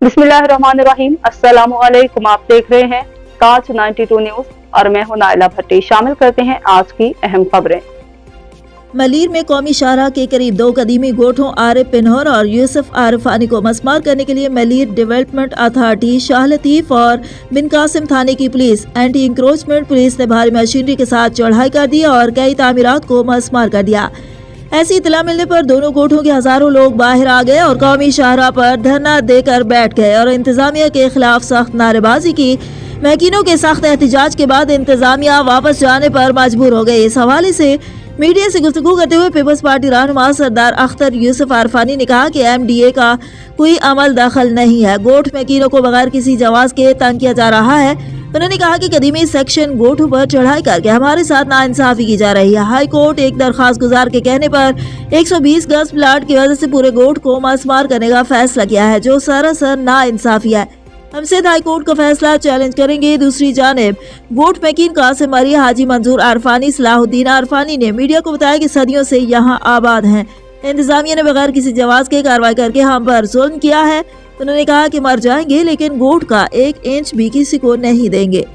बिस्मिल्लाहिर्रहमानिर्रहीम। अस्सलामुअलैकुम। आप देख रहे हैं ताज 92 न्यूज और मैं हूं नाइला भट्टी। शामिल करते हैं आज की अहम खबरें। मलीर में कौमी शाहराह के करीब 2 कदीमी गोठों आरिफ पिन्होर और यूसुफ आरिफानी को मस्मार करने के लिए मलीर डेवलपमेंट अथॉरिटी, शाह लतीफ और बिन कासिम थाने की पुलिस, एंटी इंक्रोचमेंट पुलिस ने भारी मशीनरी के साथ चढ़ाई कर दी और कई तामीरात को मस्मार कर दिया। ऐसी इतला मिलने पर दोनों गोठों के हजारों लोग बाहर आ गए और कौमी शाहराह पर धरना देकर बैठ गए और इंतजामिया के खिलाफ सख्त नारेबाजी की। महकीनों के सख्त एहतजाज के बाद इंतजामिया वापस जाने पर मजबूर हो गई। इस हवाले से मीडिया से गुफ्तगू करते हुए पीपल्स पार्टी रहनुमा सरदार अख्तर यूसुफ आरिफानी ने कहा कि MDA का कोई अमल दखल नहीं है। गोठ महकीनों को बगैर किसी जवाज के तंग किया जा रहा है। उन्होंने कहा कि कदीमी सेक्शन गोठों पर चढ़ाई करके हमारे साथ नाइंसाफी की जा रही है। हाई कोर्ट एक दरखास्त गुजार के कहने पर 120 गज प्लाट की वजह से पूरे गोठ को मस्मार करने का फैसला किया है, जो सरासर नाइंसाफी है। हम सिंध हाई कोर्ट का फैसला चैलेंज करेंगे। दूसरी जानिब गोठ मकीन कासिम अली, हाजी मंजूर आरफानी, सलाहुद्दीन आरफानी ने मीडिया को बताया कि सदियों से यहाँ आबाद हैं। इंतजामिया ने बगैर किसी जवाज के कार्रवाई करके हम पर जुल्म किया है। उन्होंने कहा कि मर जाएंगे लेकिन गोठ का 1 इंच भी किसी को नहीं देंगे।